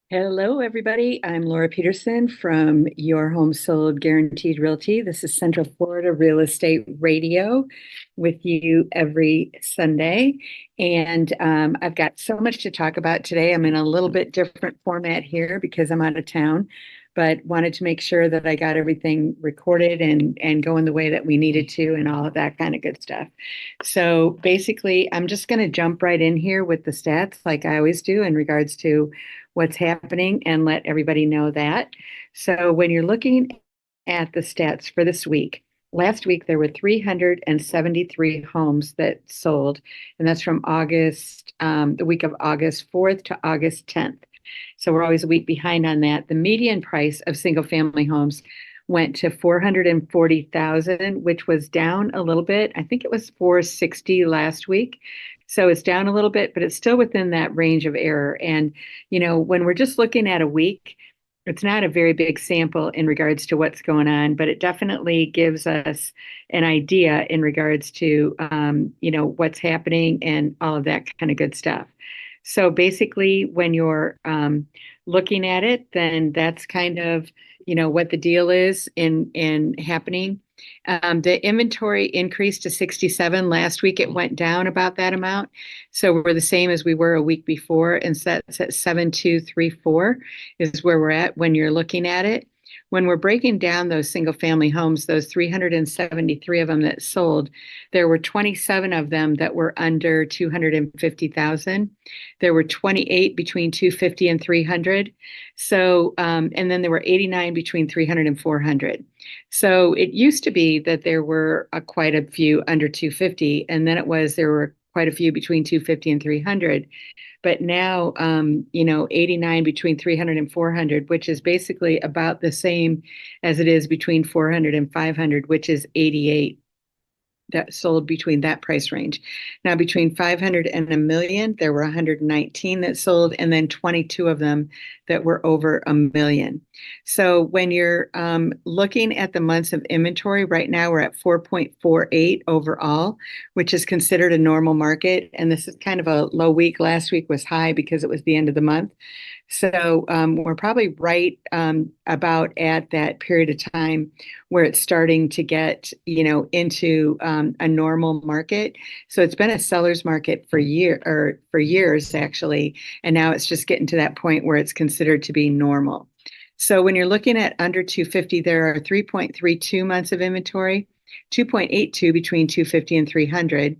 Hello, everybody. I'm Laura Peterson from Your Home Sold Guaranteed Realty. This is Central Florida Real Estate Radio with you every Sunday. And I've got so much to talk about today. I'm in a little bit different format here because I'm out of town, but wanted to make sure that I got everything recorded and going the way that we needed to and all of that kind of good stuff. So basically, I'm just going to jump right in here with the stats like I always do in regards to what's happening and let everybody know that. So when you're looking at the stats for this week, last week there were 373 homes that sold, and that's from the week of August 4th to August 10th. So we're always a week behind on that. The median price of single family homes went to 440,000, which was down a little bit. I think it was 460 last week. So it's down a little bit, but it's still within that range of error. And, when we're just looking at a week, it's not a very big sample in regards to what's going on, but it definitely gives us an idea in regards to, what's happening and all of that kind of good stuff. So basically, when you're looking at it, then that's kind of, what the deal is in happening. The inventory increased to 67 last week. It went down about that amount. So we're the same as we were a week before, and that's at 7234 is where we're at when you're looking at it. When we're breaking down those single family homes, those 373 of them that sold, there were 27 of them that were under 250,000. There were 28 between 250 and 300. So, and then there were 89 between 300 and 400. So it used to be that there were quite a few under 250, and then there were quite a few between 250 and 300. But now, 89 between 300 and 400, which is basically about the same as it is between 400 and 500, which is 88 that sold between that price range. Now, between 500 and a million, there were 119 that sold, and then 22 of them that were over a million. So when you're looking at the months of inventory, right now we're at 4.48 overall, which is considered a normal market. And this is kind of a low week. Last week was high because it was the end of the month. So we're probably right about at that period of time where it's starting to get, into a normal market. So it's been a seller's market for years actually, and now it's just getting to that point where it's considered to be normal. So when you're looking at under 250, there are 3.32 months of inventory, 2.82 between 250 and 300.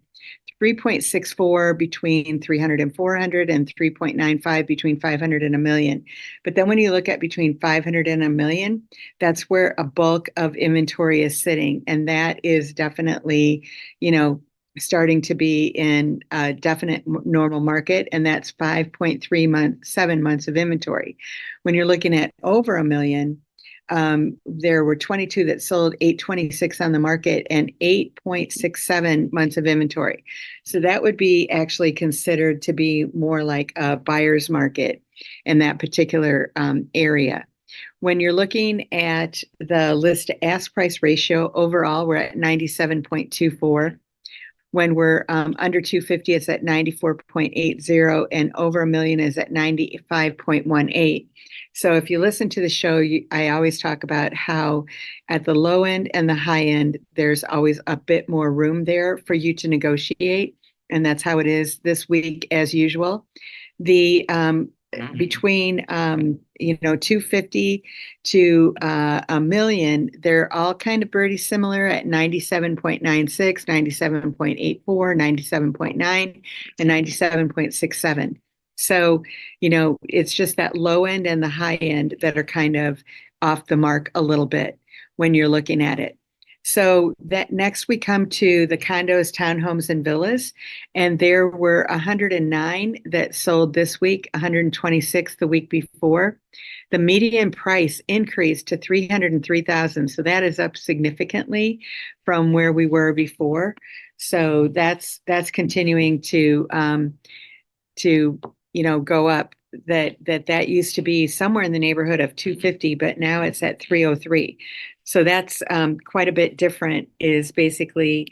3.64 between 300 and 400, and 3.95 between 500 and a million. But then when you look at between 500 and a million, that's where a bulk of inventory is sitting. And that is definitely, starting to be in a definite normal market. And that's 7 months of inventory. When you're looking at over a million, there were 22 that sold, 826 on the market, and 8.67 months of inventory. So that would be actually considered to be more like a buyer's market in that particular area. When you're looking at the list to ask price ratio, overall, we're at 97.24. When we're under 250, it's at 94.80, and over a million is at 95.18. So if you listen to the show, I always talk about how at the low end and the high end, there's always a bit more room there for you to negotiate. And that's how it is this week as usual. The between 250 to a million, they're all kind of pretty similar at 97.96, 97.84, 97.9, and 97.67. So, it's just that low end and the high end that are kind of off the mark a little bit when you're looking at it. So that next we come to the condos, townhomes, and villas, and there were 109 that sold this week, 126 the week before. The median price increased to 303,000, so that is up significantly from where we were before. So that's continuing to go up. That used to be somewhere in the neighborhood of 250, but now it's at 303. So that's quite a bit different, is basically,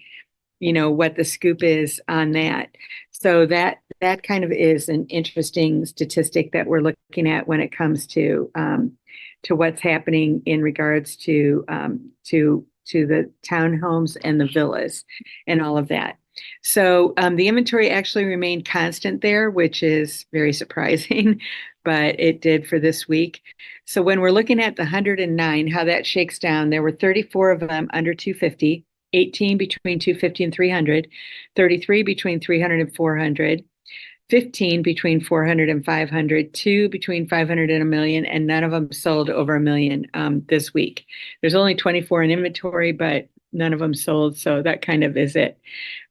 what the scoop is on that. So that that kind of is an interesting statistic that we're looking at when it comes to what's happening in regards to the townhomes and the villas and all of that. So the inventory actually remained constant there, which is very surprising, but it did for this week. So when we're looking at the 109, how that shakes down, there were 34 of them under 250, 18 between 250 and 300, 33 between 300 and 400, 15 between 400 and 500, two between 500 and a million, and none of them sold over a million this week. There's only 24 in inventory, but none of them sold. So that kind of is it.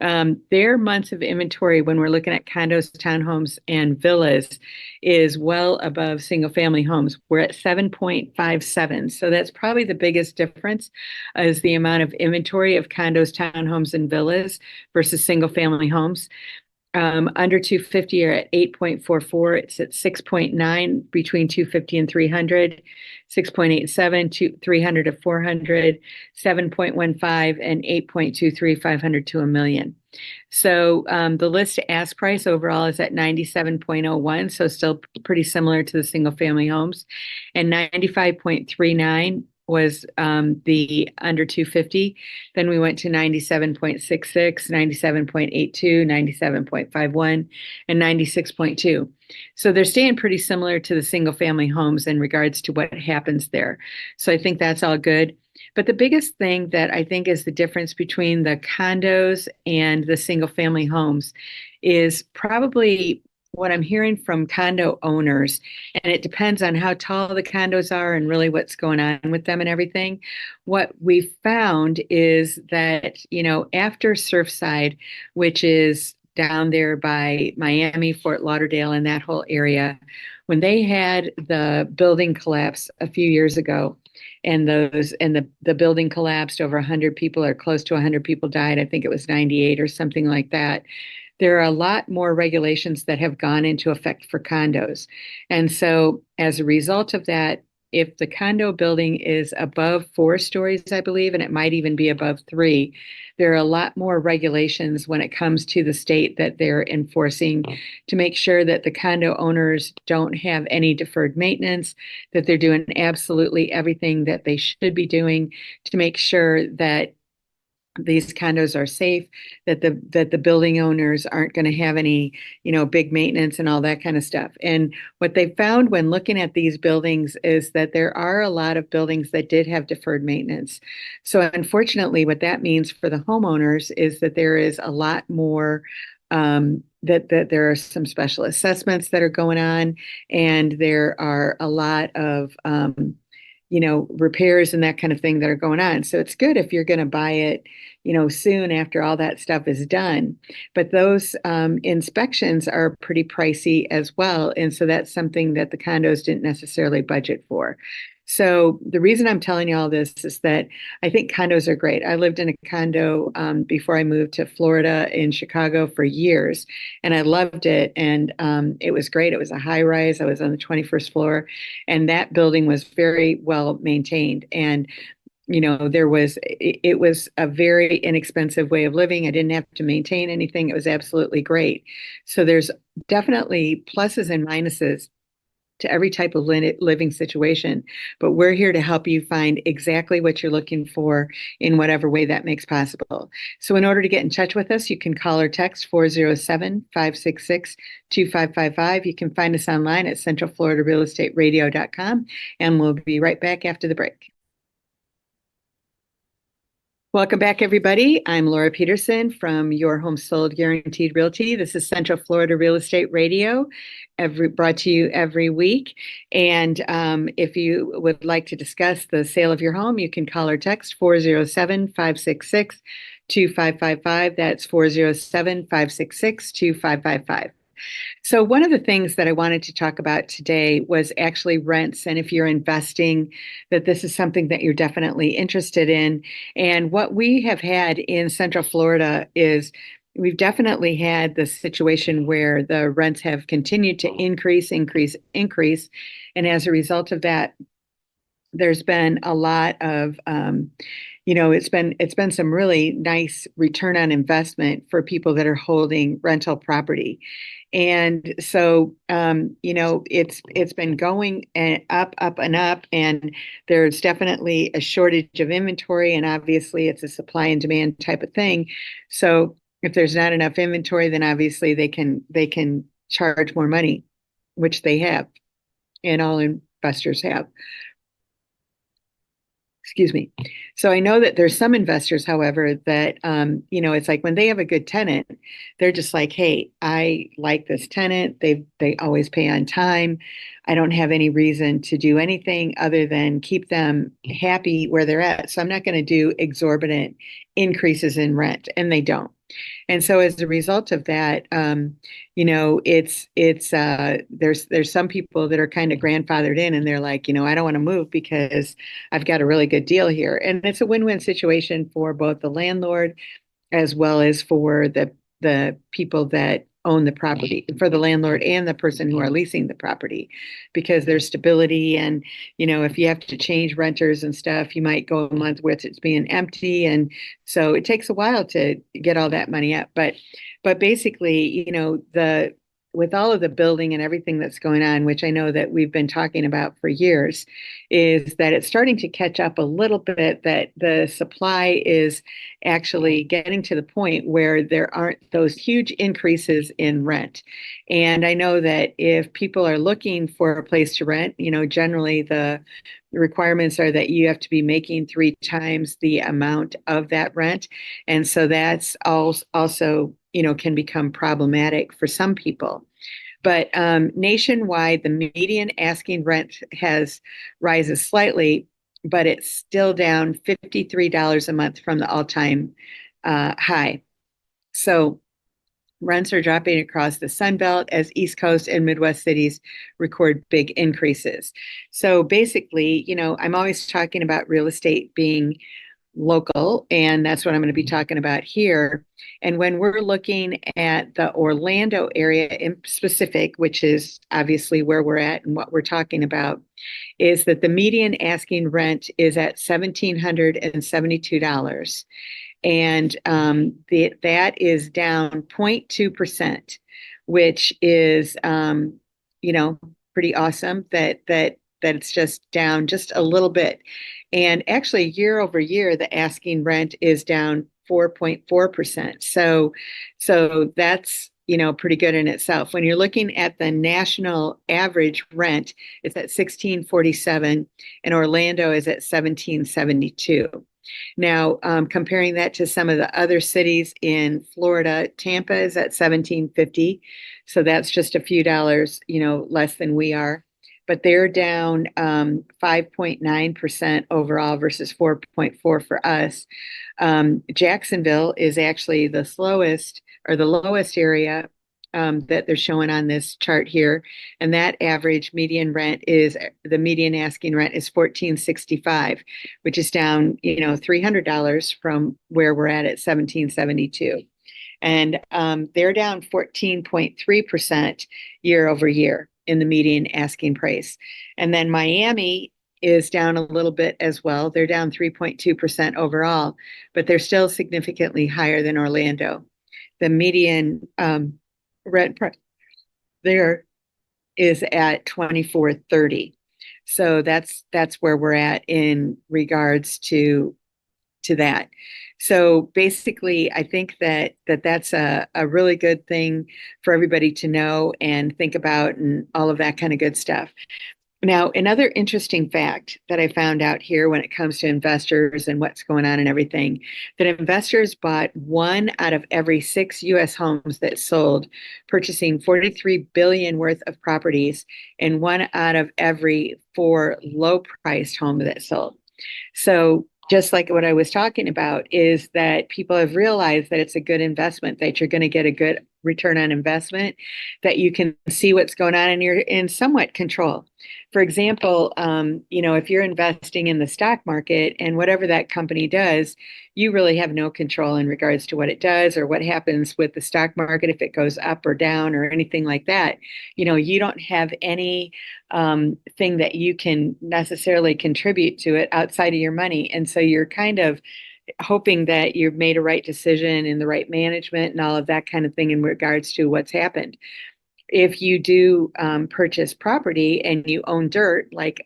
Their months of inventory, when we're looking at condos, townhomes, and villas, is well above single family homes. We're at 7.57. So that's probably the biggest difference is the amount of inventory of condos, townhomes, and villas versus single family homes. Under 250 are at 8.44. It's at 6.9 between 250 and 300, 6.87 to 300 to 400, 7.15, and 8.23, 500 to a million. So the list ask price overall is at 97.01, so still pretty similar to the single family homes, and 95.39 was the under 250. Then we went to 97.66, 97.82, 97.51, and 96.2. So they're staying pretty similar to the single family homes in regards to what happens there. So I think that's all good. But the biggest thing that I think is the difference between the condos and the single family homes is probably what I'm hearing from condo owners, and it depends on how tall the condos are and really what's going on with them and everything. What we've found is that, after Surfside, which is down there by Miami, Fort Lauderdale, and that whole area, when they had the building collapse a few years ago, and the building collapsed, over 100 people or close to 100 people died. I think it was 98 or something like that. There are a lot more regulations that have gone into effect for condos. And so as a result of that, if the condo building is above 4 stories, I believe, and it might even be above 3, there are a lot more regulations when it comes to the state that they're enforcing to make sure that the condo owners don't have any deferred maintenance, that they're doing absolutely everything that they should be doing to make sure that these condos are safe, that the building owners aren't going to have any, big maintenance and all that kind of stuff. And what they found when looking at these buildings is that there are a lot of buildings that did have deferred maintenance. So unfortunately, what that means for the homeowners is that there is a lot more that there are some special assessments that are going on, and there are a lot of repairs and that kind of thing that are going on. So it's good if you're going to buy it, soon after all that stuff is done. But those inspections are pretty pricey as well. And so that's something that the condos didn't necessarily budget for. So the reason I'm telling you all this is that I think condos are great. I lived in a condo before I moved to Florida in Chicago for years, and I loved it. And it was great. It was a high rise. I was on the 21st floor, and that building was very well maintained. And it was a very inexpensive way of living. I didn't have to maintain anything. It was absolutely great. So there's definitely pluses and minuses to every type of living situation, but we're here to help you find exactly what you're looking for in whatever way that makes possible. So in order to get in touch with us, you can call or text 407-566-2555. You can find us online at centralfloridarealestateradio.com, and we'll be right back after the break. Welcome back, everybody. I'm Laura Peterson from Your Home Sold Guaranteed Realty. This is Central Florida Real Estate Radio, brought to you every week. And if you would like to discuss the sale of your home, you can call or text 407-566-2555. That's 407-566-2555. So one of the things that I wanted to talk about today was actually rents. And if you're investing, that this is something that you're definitely interested in. And what we have had in Central Florida is we've definitely had the situation where the rents have continued to increase. And as a result of that, there's been a lot of it's been some really nice return on investment for people that are holding rental property. And so it's been going and up and up, and there's definitely a shortage of inventory, and obviously it's a supply and demand type of thing. So if there's not enough inventory, then obviously they can charge more money, which they have, and all investors have. Excuse me. So I know that there's some investors, however, that it's like when they have a good tenant, they're just like, hey, I like this tenant. They always pay on time. I don't have any reason to do anything other than keep them happy where they're at. So I'm not going to do exorbitant increases in rent, and they don't. And so as a result of that, there's some people that are kind of grandfathered in, and they're like, I don't want to move because I've got a really good deal here. And it's a win-win situation for both the landlord as well as for the people that own the property, for the landlord and the person who are leasing the property, because there's stability. And if you have to change renters and stuff, you might go a month with it's being empty, and so it takes a while to get all that money up. But basically, the with all of the building and everything that's going on, which I know that we've been talking about for years, is that it's starting to catch up a little bit, that the supply is actually getting to the point where there aren't those huge increases in rent. And I know that if people are looking for a place to rent, generally the requirements are that you have to be making three times the amount of that rent. And so that's also, can become problematic for some people. But nationwide, the median asking rent has rises slightly, but it's still down $53 a month from the all-time high. So rents are dropping across the Sun Belt as East Coast and Midwest cities record big increases. So basically, I'm always talking about real estate being local, and that's what I'm going to be talking about here. And when we're looking at the Orlando area in specific, which is obviously where we're at and what we're talking about, is that the median asking rent is at $1,772. And that is down 0.2%, which is, pretty awesome that it's just down just a little bit. And actually, year over year, the asking rent is down 4.4%. So that's pretty good in itself. When you're looking at the national average rent, it's at 1647, and Orlando is at 1772. Now, comparing that to some of the other cities in Florida, Tampa is at 1750. So that's just a few dollars, less than we are. But they're down 5.9% overall versus 4.4 for us. Jacksonville is actually the slowest or the lowest area that they're showing on this chart here. And that average median rent is the median asking rent is $1,465, which is down, $300 from where we're at 1772. And they're down 14.3% year over year in the median asking price. And then Miami is down a little bit as well. They're down 3.2% overall, but they're still significantly higher than Orlando. The median rent price there is at 2430. So that's where we're at in regards to that. So basically, I think that's a really good thing for everybody to know and think about and all of that kind of good stuff. Now, another interesting fact that I found out here when it comes to investors and what's going on and everything, that investors bought one out of every six U.S. homes that sold, purchasing 43 billion worth of properties, and one out of every four low-priced homes that sold. So just like what I was talking about, is that people have realized that it's a good investment, that you're going to get a good return on investment, that you can see what's going on and you're in somewhat control. For example, if you're investing in the stock market and whatever that company does, you really have no control in regards to what it does or what happens with the stock market, if it goes up or down or anything like that. You don't have any thing that you can necessarily contribute to it outside of your money. And so you're kind of hoping that you've made a right decision in the right management and all of that kind of thing in regards to what's happened. If you do purchase property and you own dirt, like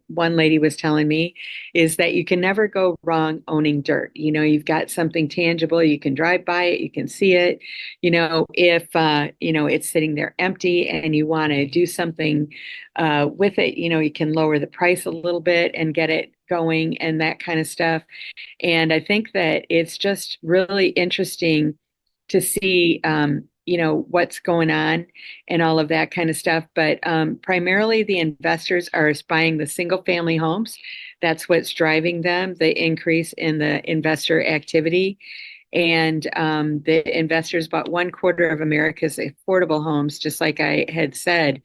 one lady was telling me, is that you can never go wrong owning dirt. You've got something tangible, you can drive by it, you can see it. If it's sitting there empty and you want to do something with it, you can lower the price a little bit and get it going and that kind of stuff. And I think that it's just really interesting to see, what's going on and all of that kind of stuff. But primarily the investors are buying the single family homes. That's what's driving them, the increase in the investor activity. And the investors bought 1/4 of America's affordable homes, just like I had said.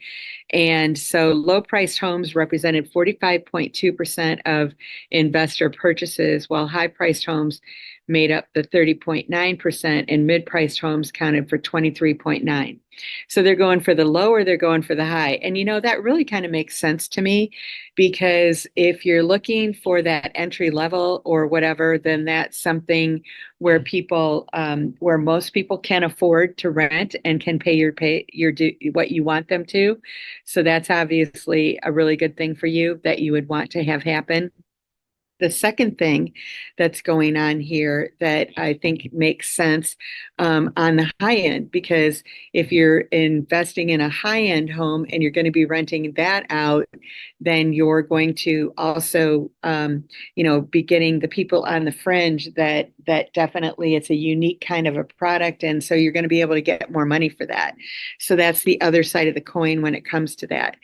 And so low priced homes represented 45.2% of investor purchases, while high priced homes made up the 30.9%, and mid priced homes counted for 23.9%. So they're going for the low or they're going for the high. And that really kind of makes sense to me, because if you're looking for that entry level or whatever, then that's something where where most people can afford to rent and can pay what you want them to. So that's obviously a really good thing for you that you would want to have happen. The second thing that's going on here that I think makes sense on the high end, because if you're investing in a high end home and you're going to be renting that out, then you're going to also, be getting the people on the fringe that definitely it's a unique kind of a product. And so you're going to be able to get more money for that. So that's the other side of the coin when it comes to that.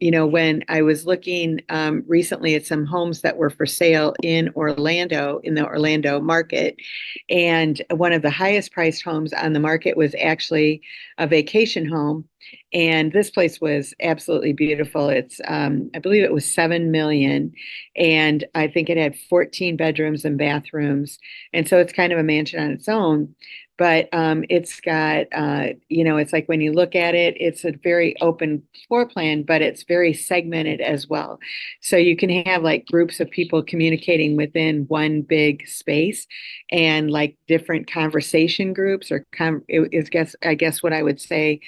When I was looking recently at some homes that were for sale in Orlando, in the Orlando market, and one of the highest priced homes on the market was actually a vacation home. And this place was absolutely beautiful. It's, I believe it was 7 million. And I think it had 14 bedrooms and bathrooms. And so it's kind of a mansion on its own. But it's got, it's like when you look at it, it's a very open floor plan, but it's very segmented as well. So you can have like groups of people communicating within one big space, and like different conversation groups, or I guess what I would say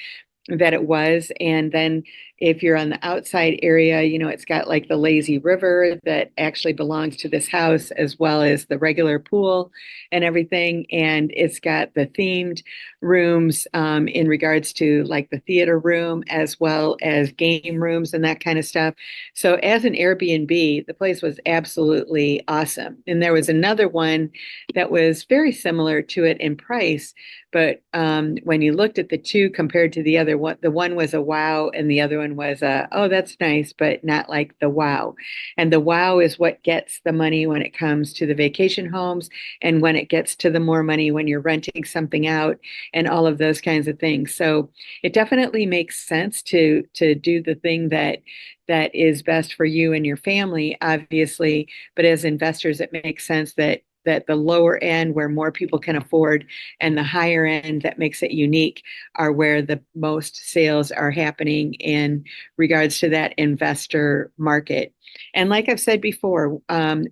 that it was. And then if you're on the outside area, it's got like the lazy river that actually belongs to this house, as well as the regular pool and everything. And it's got the themed rooms in regards to like the theater room, as well as game rooms and that kind of stuff. So as an Airbnb, the place was absolutely awesome. And there was another one that was very similar to it in price. But when you looked at the two compared to the other one, the one was a wow and the other one was a, oh, that's nice, but not like the wow. And the wow is what gets the money when it comes to the vacation homes, and when it gets to the more money when you're renting something out and all of those kinds of things. So it definitely makes sense to do the thing that is best for you and your family, obviously. But as investors, it makes sense that the lower end, where more people can afford, and the higher end that makes it unique, are where the most sales are happening in regards to that investor market. And like I've said before,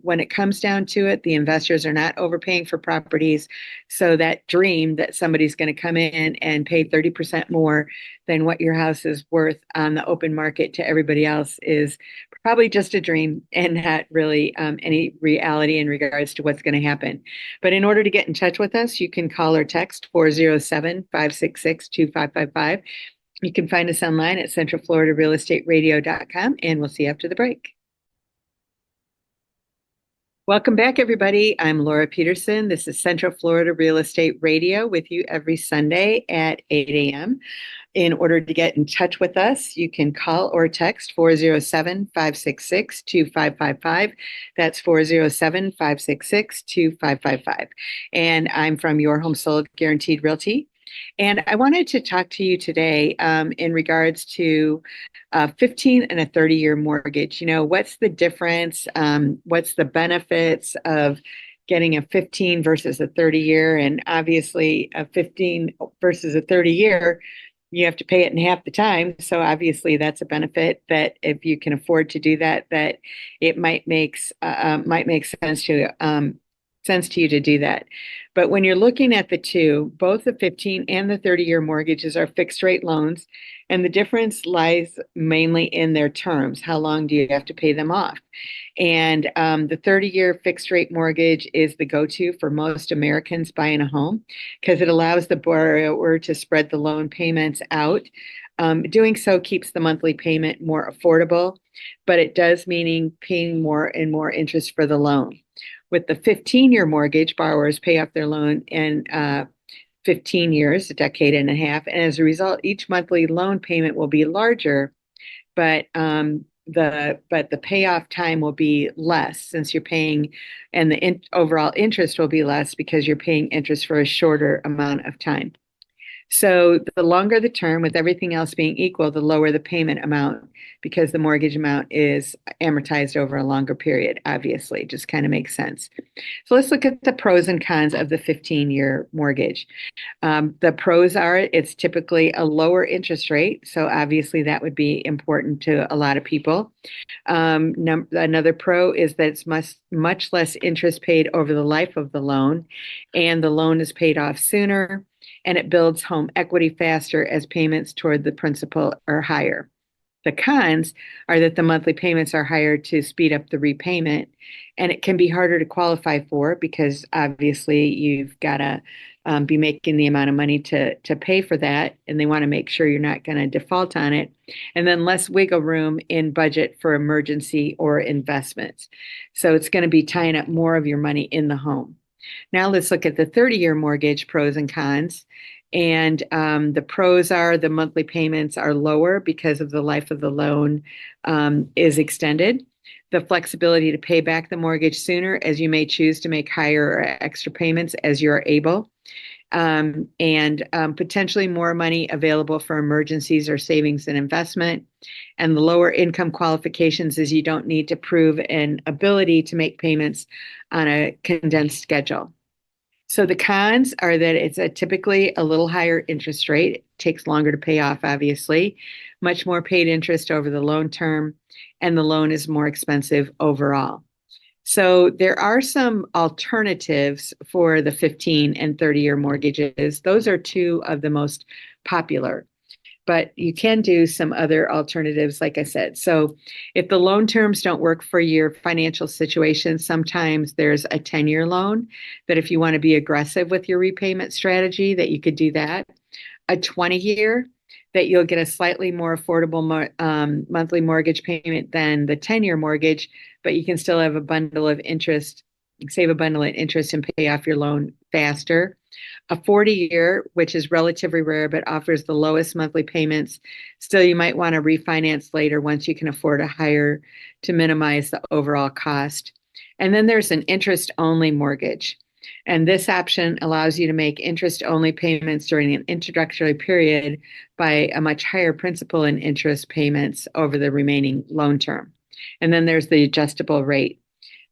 when it comes down to it, the investors are not overpaying for properties. So that dream that somebody's going to come in and pay 30% more than what your house is worth on the open market to everybody else is probably just a dream, and not really any reality in regards to what's going to happen. But in order to get in touch with us, you can call or text 407-566-2555. You can find us online at centralfloridarealestateradio.com, and we'll see you after the break. Welcome back, everybody. I'm Laura Peterson. This is Central Florida Real Estate Radio with you every Sunday at 8 a.m. In order to get in touch with us, you can call or text 407-566-2555. That's 407-566-2555. And I'm from Your Home Sold Guaranteed Realty. And I wanted to talk to you today in regards to 15 and a 30-year mortgage. What's the difference? What's the benefits of getting a 15 versus a 30-year? And obviously, a 15 versus a 30-year, you have to pay it in half the time. So obviously, that's a benefit that if you can afford to do that, that it might make sense to you to do that. But when you're looking at the two, both the 15 and the 30-year mortgages are fixed rate loans, and the difference lies mainly in their terms. How long do you have to pay them off? And the 30-year fixed rate mortgage is the go-to for most Americans buying a home because it allows the borrower to spread the loan payments out. Doing so keeps the monthly payment more affordable, but it does mean paying more and more interest for the loan. With the 15-year mortgage, borrowers pay off their loan in 15 years, a decade and a half. And as a result, each monthly loan payment will be larger, but the payoff time will be less since you're paying, and the overall interest will be less because you're paying interest for a shorter amount of time. So the longer the term, with everything else being equal, the lower the payment amount because the mortgage amount is amortized over a longer period, obviously. Just kind of makes sense. So let's look at the pros and cons of the 15-year mortgage. The pros are it's typically a lower interest rate. So obviously that would be important to a lot of people. Another pro is that it's much less interest paid over the life of the loan, and the loan is paid off sooner, and it builds home equity faster as payments toward the principal are higher. The cons are that the monthly payments are higher to speed up the repayment, and it can be harder to qualify for because obviously you've got to be making the amount of money to pay for that, and they want to make sure you're not going to default on it. And then less wiggle room in budget for emergency or investments. So it's going to be tying up more of your money in the home. Now let's look at the 30-year mortgage pros and cons. And the pros are the monthly payments are lower because of the life of the loan is extended. The flexibility to pay back the mortgage sooner, as you may choose to make higher or extra payments as you're able. And potentially more money available for emergencies or savings and investment. And the lower income qualifications is you don't need to prove an ability to make payments on a condensed schedule. So the cons are that it's typically a little higher interest rate. It takes longer to pay off, obviously, much more paid interest over the loan term, and the loan is more expensive overall. So there are some alternatives for the 15 and 30-year mortgages. Those are two of the most popular, but you can do some other alternatives, like I said. So if the loan terms don't work for your financial situation, sometimes there's a 10-year loan that if you want to be aggressive with your repayment strategy, that you could do that. A 20-year that you'll get a slightly more affordable monthly mortgage payment than the 10-year mortgage, but you can still have a bundle of interest, save a bundle of interest and pay off your loan faster. A 40-year, which is relatively rare, but offers the lowest monthly payments. Still, you might want to refinance later once you can afford a higher to minimize the overall cost. And then there's an interest-only mortgage. And this option allows you to make interest-only payments during an introductory period by a much higher principal and interest payments over the remaining loan term. And then there's the adjustable rate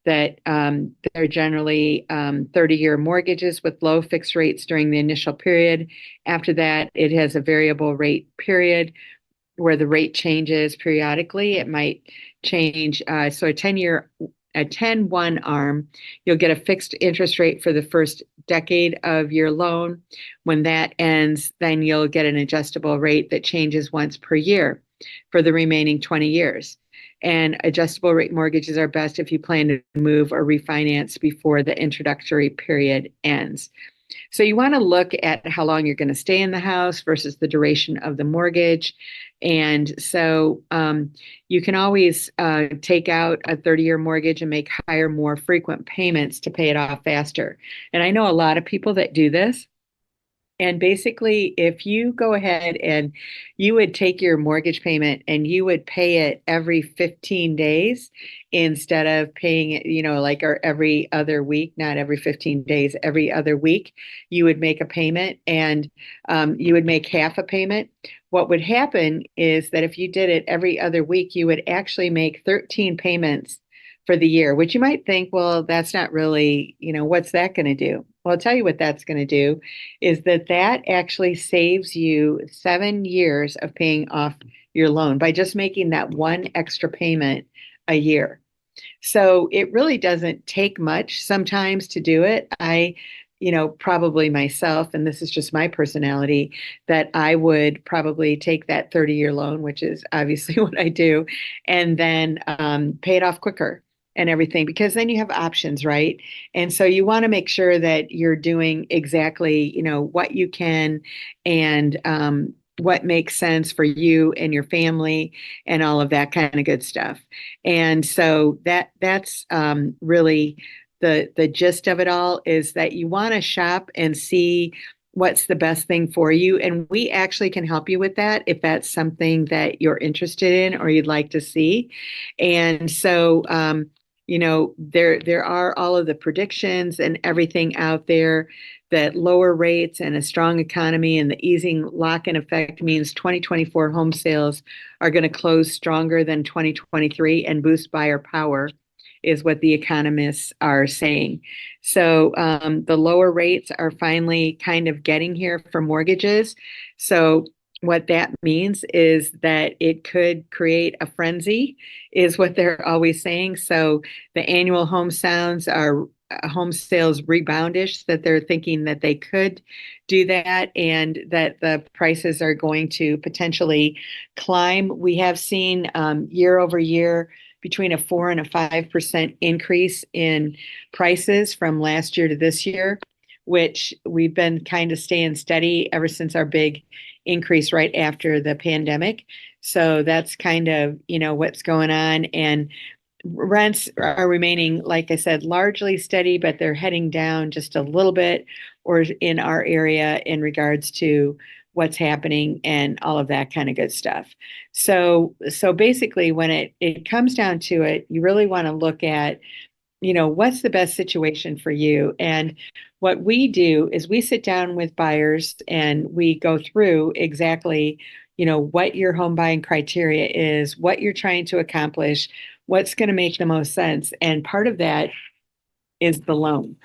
that they're generally 30-year mortgages with low fixed rates during the initial period. After that, it has a variable rate period where the rate changes periodically. It might change. So a 10-1 arm, you'll get a fixed interest rate for the first decade of your loan. When that ends, then you'll get an adjustable rate that changes once per year for the remaining 20 years. And adjustable rate mortgages are best if you plan to move or refinance before the introductory period ends. So you want to look at how long you're going to stay in the house versus the duration of the mortgage. And so you can always take out a 30-year mortgage and make higher, more frequent payments to pay it off faster. And I know a lot of people that do this. And basically, if you go ahead and you would take your mortgage payment and you would pay it every 15 days instead of paying it, like or every other week, not every 15 days, every other week, you would make a payment and you would make half a payment. What would happen is that if you did it every other week, you would actually make 13 payments for the year, which you might think, well, that's not really, what's that going to do? Well, I'll tell you what that's going to do is that actually saves you 7 years of paying off your loan by just making that one extra payment a year. So it really doesn't take much sometimes to do it. Probably myself, and this is just my personality, that I would probably take that 30-year loan, which is obviously what I do, and then pay it off quicker and everything, because then you have options, right? And so you want to make sure that you're doing exactly, what you can and what makes sense for you and your family and all of that kind of good stuff. And so that's really the gist of it all, is that you want to shop and see what's the best thing for you. And we actually can help you with that if that's something that you're interested in or you'd like to see. And so, there are all of the predictions and everything out there that lower rates and a strong economy and the easing lock-in effect means 2024 home sales are going to close stronger than 2023 and boost buyer power, is what the economists are saying. So the lower rates are finally kind of getting here for mortgages. So what that means is that it could create a frenzy, is what they're always saying. So the annual home sounds are home sales reboundish, that they're thinking that they could do that and that the prices are going to potentially climb. We have seen year over year between a 4 and a 5% increase in prices from last year to this year, which we've been kind of staying steady ever since our big increase right after the pandemic. So that's kind of, what's going on. And rents are remaining, like I said, largely steady, but they're heading down just a little bit, or in our area, in regards to what's happening and all of that kind of good stuff. So basically, when it comes down to it, you really want to look at, what's the best situation for you. And what we do is we sit down with buyers and we go through exactly, what your home buying criteria is, what you're trying to accomplish, what's going to make the most sense. And part of that is the loan.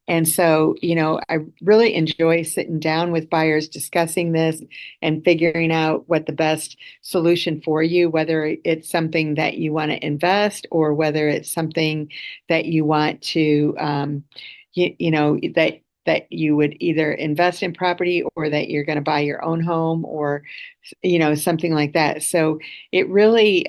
And so, I really enjoy sitting down with buyers, discussing this and figuring out what the best solution for you, whether it's something that you want to invest or whether it's something that you want to, that you would either invest in property or that you're going to buy your own home or, something like that. So it really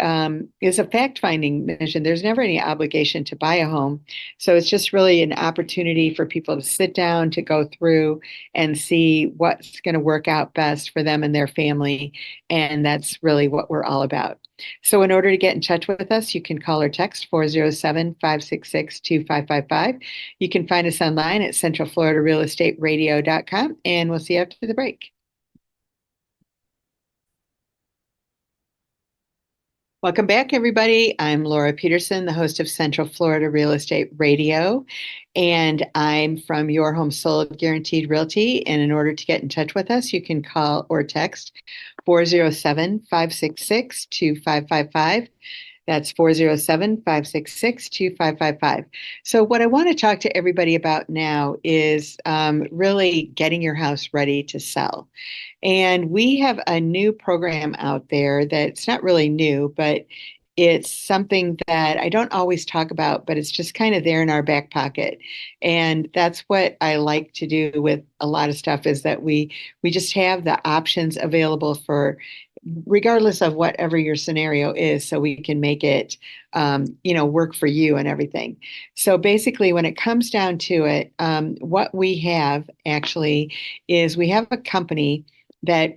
is a fact-finding mission. There's never any obligation to buy a home. So it's just really an opportunity for people to sit down, to go through and see what's going to work out best for them and their family. And that's really what we're all about. So in order to get in touch with us, you can call or text 407-566-2555. You can find us online at centralfloridarealestateradio.com, and we'll see you after the break. Welcome back, everybody. I'm Laura Peterson, the host of Central Florida Real Estate Radio, and I'm from Your Home Sold Guaranteed Realty. And in order to get in touch with us, you can call or text 407-566-2555. That's 407-566-2555. So what I want to talk to everybody about now is really getting your house ready to sell. And we have a new program out there that's not really new, but it's something that I don't always talk about, but it's just kind of there in our back pocket. And that's what I like to do with a lot of stuff, is that we just have the options available for regardless of whatever your scenario is, so we can make it work for you and everything. So basically, when it comes down to it, what we have actually is we have a company that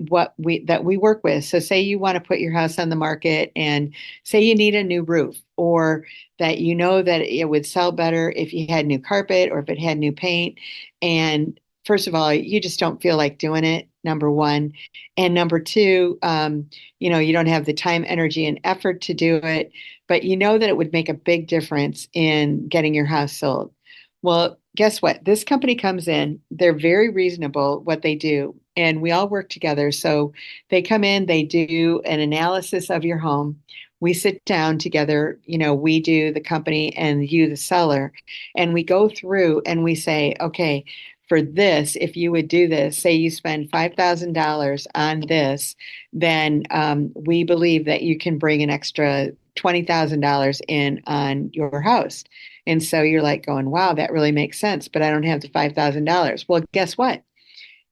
we work with. So say you want to put your house on the market and say you need a new roof, or that that it would sell better if you had new carpet or if it had new paint. And first of all, you just don't feel like doing it, number one. And number two, you don't have the time, energy, and effort to do it, but you know that it would make a big difference in getting your house sold. Well, guess what? This company comes in, they're very reasonable what they do, and we all work together. So they come in, they do an analysis of your home. We sit down together, we do the company and you, the seller, and we go through and we say, okay, for this, if you would do this, say you spend $5,000 on this, then we believe that you can bring an extra $20,000 in on your house. And so you're like going, wow, that really makes sense, but I don't have the $5,000. Well, guess what?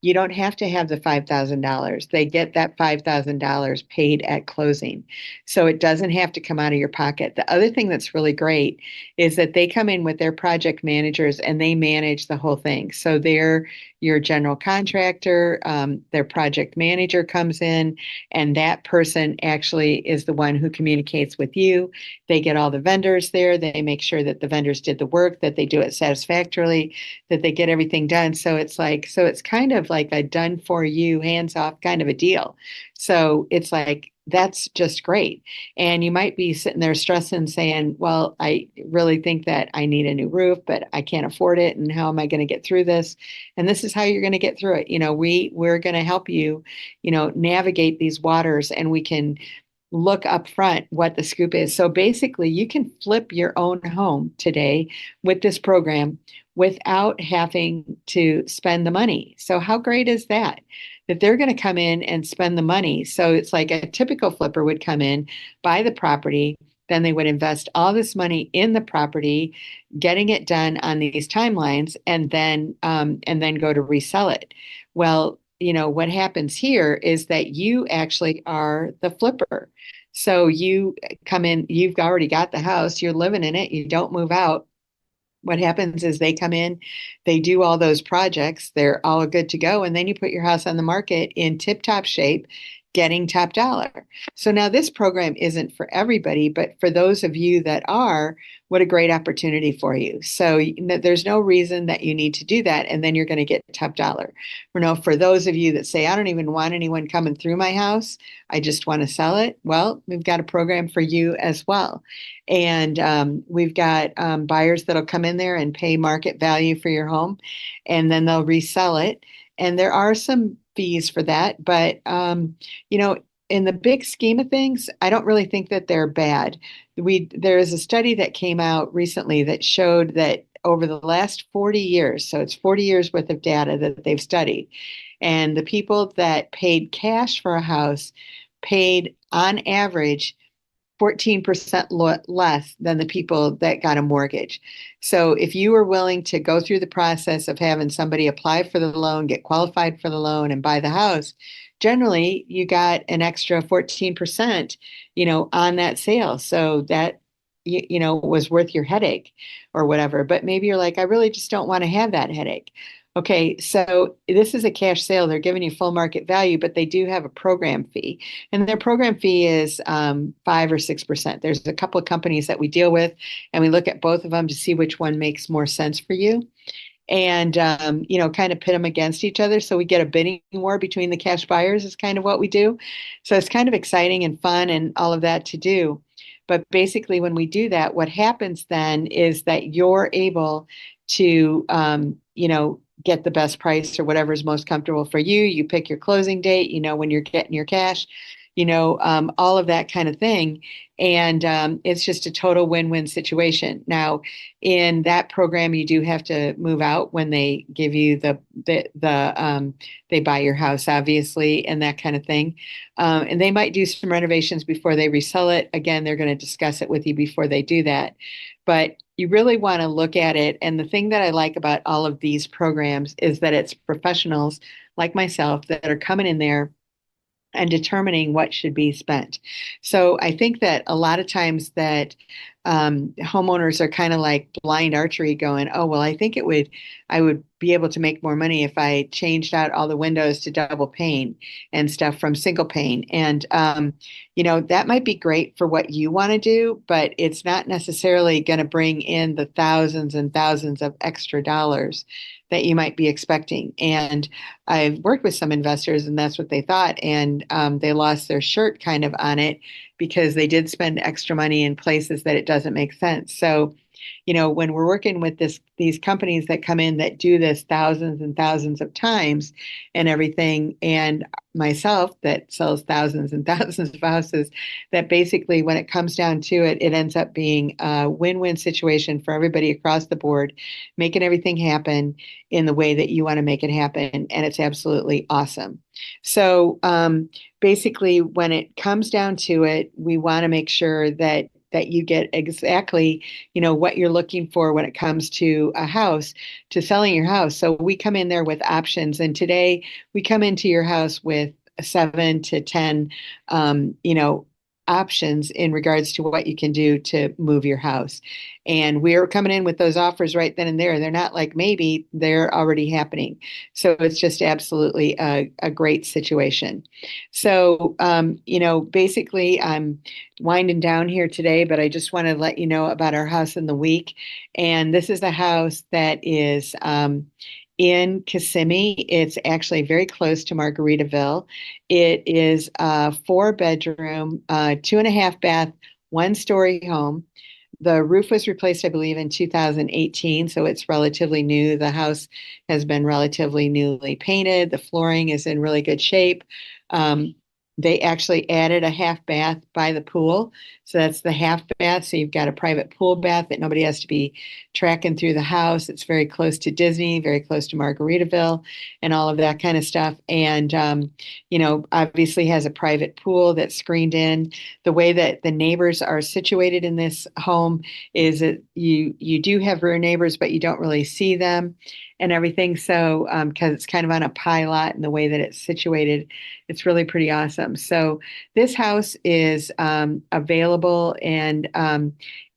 You don't have to have the $5,000. They get that $5,000 paid at closing. So it doesn't have to come out of your pocket. The other thing that's really great is that they come in with their project managers and they manage the whole thing. So they're your general contractor, their project manager comes in, and that person actually is the one who communicates with you. They get all the vendors there. They make sure that the vendors did the work, that they do it satisfactorily, that they get everything done. So it's kind of like a done for you, hands off kind of a deal. So it's like, that's just great. And you might be sitting there stressing, saying, well, I really think that I need a new roof, but I can't afford it. And how am I going to get through this? And this is how you're going to get through it. We're going to help you, navigate these waters, and we can look up front what the scoop is. So basically, you can flip your own home today with this program without having to spend the money. So how great is that? That they're going to come in and spend the money. So it's like a typical flipper would come in, buy the property, then they would invest all this money in the property, getting it done on these timelines, and then go to resell it. Well, what happens here is that you actually are the flipper. So you come in, you've already got the house, you're living in it, you don't move out. What happens is they come in, they do all those projects, they're all good to go, and then you put your house on the market in tip-top shape, getting top dollar. So now this program isn't for everybody, but for those of you that are, what a great opportunity for you. So there's no reason that you need to do that, and then you're going to get top dollar. For those of you that say, I don't even want anyone coming through my house, I just want to sell it. Well, we've got a program for you as well. And we've got buyers that'll come in there and pay market value for your home, and then they'll resell it. And there are some fees for that, but in the big scheme of things, I don't really think that they're bad. There is a study that came out recently that showed that over the last 40 years, so it's 40 years worth of data that they've studied, and the people that paid cash for a house paid on average 14% less than the people that got a mortgage. So if you were willing to go through the process of having somebody apply for the loan, get qualified for the loan, and buy the house, generally you got an extra 14%, on that sale. So that was worth your headache or whatever. But maybe you're like, I really just don't want to have that headache. Okay, so this is a cash sale. They're giving you full market value, but they do have a program fee, and their program fee is 5 or 6%. There's a couple of companies that we deal with, and we look at both of them to see which one makes more sense for you, and kind of pit them against each other. So we get a bidding war between the cash buyers is kind of what we do. So it's kind of exciting and fun and all of that to do. But basically, when we do that, what happens then is that you're able to, get the best price or whatever is most comfortable for you. You pick your closing date, when you're getting your cash, all of that kind of thing. And it's just a total win-win situation. Now, in that program, you do have to move out when they give you they buy your house, obviously, and that kind of thing. And they might do some renovations before they resell it. Again, they're going to discuss it with you before they do that. But you really want to look at it. And the thing that I like about all of these programs is that it's professionals like myself that are coming in there and determining what should be spent. So I think that a lot of times that homeowners are kind of like blind archery going, oh, well, I would be able to make more money if I changed out all the windows to double pane and stuff from single pane. And, that might be great for what you want to do, but it's not necessarily going to bring in the thousands and thousands of extra dollars that you might be expecting. And I've worked with some investors, and that's what they thought. And they lost their shirt kind of on it because they did spend extra money in places that it doesn't make sense. So, when we're working with these companies that come in that do this thousands and thousands of times and everything, and myself that sells thousands and thousands of houses, that basically when it comes down to it, it ends up being a win-win situation for everybody across the board, making everything happen in the way that you want to make it happen. And it's absolutely awesome. So basically, when it comes down to it, we want to make sure that you get exactly, what you're looking for when it comes to a house, to selling your house. So we come in there with options. And today we come into your house with 7 to 10, options in regards to what you can do to move your house. And we're coming in with those offers right then and there. They're not like maybe, they're already happening. So it's just absolutely a great situation. So, basically, I'm winding down here today, but I just want to let you know about our house in the week. And this is a house that is in Kissimmee. It's actually very close to Margaritaville. It is a 4 bedroom, 2.5 bath, 1 story home. The roof was replaced, I believe, in 2018, so it's relatively new. The house has been relatively newly painted. The flooring is in really good shape. They actually added a half bath by the pool. So that's the half bath. So you've got a private pool bath that nobody has to be tracking through the house. It's very close to Disney, very close to Margaritaville, and all of that kind of stuff. And, obviously has a private pool that's screened in. The way that the neighbors are situated in this home is that you do have rear neighbors, but you don't really see them and everything. So, because it's kind of on a pie lot and the way that it's situated, it's really pretty awesome. So this house is available, and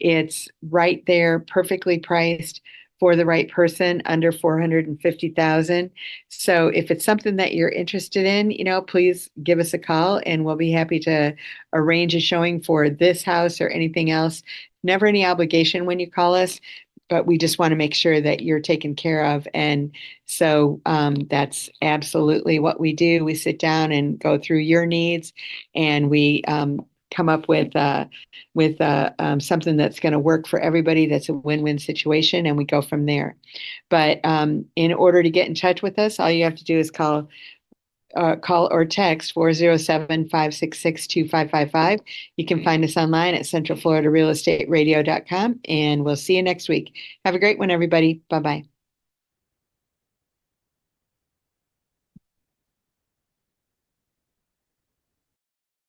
it's right there, perfectly priced for the right person, under 450,000. So if it's something that you're interested in, please give us a call and we'll be happy to arrange a showing for this house or anything else. Never any obligation when you call us, but we just want to make sure that you're taken care of. And so that's absolutely what we do. We sit down and go through your needs, and we come up with something that's going to work for everybody. That's a win-win situation, and we go from there. But in order to get in touch with us, all you have to do is call or text 407-566-2555. You can find us online at centralfloridarealestateradio.com, and we'll see you next week. Have a great one, everybody. Bye-bye.